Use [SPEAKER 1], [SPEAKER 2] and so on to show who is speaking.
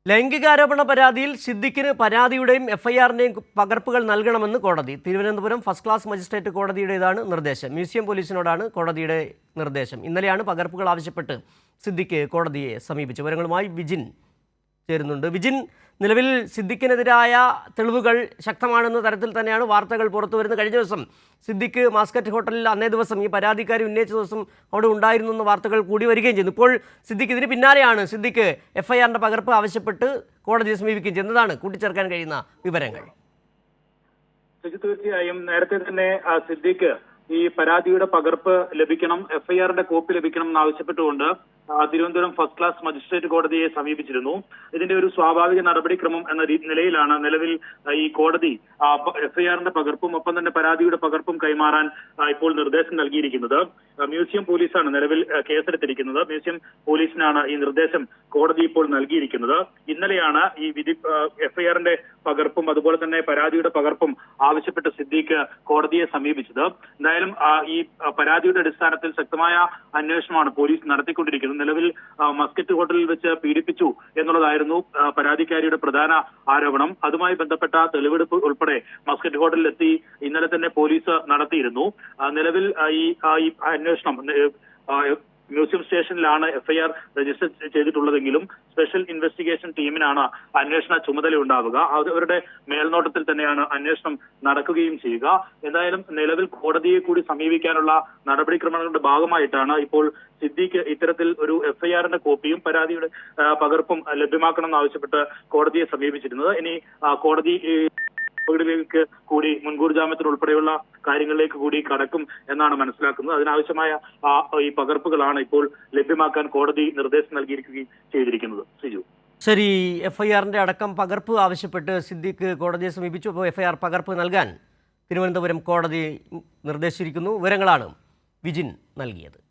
[SPEAKER 1] ലൈംഗികാരോപണ പരാതിയിൽ സിദ്ദിഖിന് പരാതിയുടെയും എഫ്ഐആറിന്റെയും പകർപ്പുകൾ നൽകണമെന്ന് കോടതി. തിരുവനന്തപുരം ഫസ്റ്റ് ക്ലാസ് മജിസ്ട്രേറ്റ് കോടതിയുടേതാണ് നിർദ്ദേശം. മ്യൂസിയം പോലീസിനോടാണ് കോടതിയുടെ നിർദ്ദേശം. ഇന്നലെയാണ് പകർപ്പുകൾ ആവശ്യപ്പെട്ട് സിദ്ദിഖ് കോടതിയെ സമീപിച്ചു. വിവരങ്ങളുമായി വിജിൻ ചേരുന്നുണ്ട്. വിജിൻ, നിലവിൽ സിദ്ദിഖിനെതിരായ തെളിവുകൾ ശക്തമാണെന്ന തരത്തിൽ തന്നെയാണ് വാർത്തകൾ പുറത്തു വരുന്നത്. കഴിഞ്ഞ ദിവസം സിദ്ദിഖ് മാസ്കറ്റ് ഹോട്ടലിൽ അന്നേ ദിവസം ഈ പരാതിക്കാരി ഉന്നയിച്ച ദിവസം അവിടെ ഉണ്ടായിരുന്നു എന്ന വാർത്തകൾ കൂടി വരികയും ചെയ്യുന്നു. ഇപ്പോൾ സിദ്ദിഖ് ഇതിന് പിന്നാലെയാണ് സിദ്ദിഖ് എഫ്ഐആറിന്റെ പകർപ്പ് ആവശ്യപ്പെട്ട് കോടതിയെ സമീപിക്കുകയും ചെയ്യുന്നതാണ് കൂട്ടിച്ചേർക്കാൻ കഴിയുന്ന വിവരങ്ങൾ.
[SPEAKER 2] തീർച്ചയായും നേരത്തെ തന്നെ സിദ്ദിഖ് ഈ പരാതിയുടെ പകർപ്പ് ലഭിക്കണം, എഫ്ഐആറിന്റെ കോപ്പി ലഭിക്കണം എന്നാവശ്യപ്പെട്ടുകൊണ്ട് തിരുവനന്തപുരം ഫസ്റ്റ് ക്ലാസ് മജിസ്ട്രേറ്റ് കോടതിയെ സമീപിച്ചിരുന്നു. ഇതിന്റെ ഒരു സ്വാഭാവിക നടപടിക്രമം എന്ന നിലയിലാണ് നിലവിൽ ഈ കോടതി എഫ്ഐആറിന്റെ പകർപ്പും ഒപ്പം തന്നെ പരാതിയുടെ പകർപ്പും കൈമാറാൻ ഇപ്പോൾ നിർദ്ദേശം നൽകിയിരിക്കുന്നത്. മ്യൂസിയം പോലീസാണ് നിലവിൽ കേസെടുത്തിരിക്കുന്നത്. മ്യൂസിയം പോലീസിനാണ് ഈ നിർദ്ദേശം കോടതി ഇപ്പോൾ നൽകിയിരിക്കുന്നത്. ഇന്നലെയാണ് ഈ വിധി എഫ്ഐആറിന്റെ പകർപ്പും അതുപോലെ തന്നെ പരാതിയുടെ പകർപ്പും ആവശ്യപ്പെട്ട് സിദ്ദിഖ് കോടതിയെ സമീപിച്ചത്. എന്തായാലും ഈ പരാതിയുടെ അടിസ്ഥാനത്തിൽ ശക്തമായ അന്വേഷണമാണ് പോലീസ് നടത്തിക്കൊണ്ടിരിക്കുന്നത്. നിലവിൽ മസ്കറ്റ് ഹോട്ടലിൽ വെച്ച് പീഡിപ്പിച്ചു എന്നുള്ളതായിരുന്നു പരാതിക്കാരിയുടെ പ്രധാന ആരോപണം. അതുമായി ബന്ധപ്പെട്ട തെളിവെടുപ്പ് ഉൾപ്പെടെ മസ്കറ്റ് ഹോട്ടലിലെത്തി ഇന്നലെ തന്നെ പോലീസ് നടത്തിയിരുന്നു. നിലവിൽ ഈ അന്വേഷണം മ്യൂസിയം സ്റ്റേഷനിലാണ് എഫ്ഐആർ രജിസ്റ്റർ ചെയ്തിട്ടുള്ളതെങ്കിലും സ്പെഷ്യൽ ഇൻവെസ്റ്റിഗേഷൻ ടീമിനാണ് അന്വേഷണ ചുമതല ഉണ്ടാവുക. അവരുടെ മേൽനോട്ടത്തിൽ തന്നെയാണ് അന്വേഷണം നടക്കുകയും ചെയ്യുക. എന്തായാലും നിലവിൽ കോടതിയെ കൂടി സമീപിക്കാനുള്ള നടപടിക്രമങ്ങളുടെ ഭാഗമായിട്ടാണ് ഇപ്പോൾ സിദ്ദിഖ് ഇത്തരത്തിൽ ഒരു എഫ്ഐആറിന്റെ കോപ്പിയും പരാതിയുടെ പകർപ്പും ലഭ്യമാക്കണമെന്ന് ആവശ്യപ്പെട്ട് കോടതിയെ സമീപിച്ചിരുന്നത്. ഇനി കോടതി ിലേക്ക് കൂടി മുൻകൂർ ജാമ്യത്തിന് ഉൾപ്പെടെയുള്ള കാര്യങ്ങളിലേക്ക് കൂടി കടക്കും എന്നാണ് മനസ്സിലാക്കുന്നത്. അതിനാവശ്യമായ ഈ പകർപ്പുകളാണ് ഇപ്പോൾ ലഭ്യമാക്കാൻ കോടതി നിർദ്ദേശം നൽകിയിരിക്കുകയും ചെയ്തിരിക്കുന്നത്. സിജു,
[SPEAKER 1] ശരി, എഫ്ഐആറിന്റെ അടക്കം പകർപ്പ് ആവശ്യപ്പെട്ട് സിദ്ദിഖ് കോടതിയെ സമീപിച്ചു. അപ്പോൾ എഫ്ഐആർ പകർപ്പ് നൽകാൻ തിരുവനന്തപുരം കോടതി നിർദ്ദേശിച്ചിരിക്കുന്നു. വിവരങ്ങളാണ് വിജിൻ നൽകിയത്.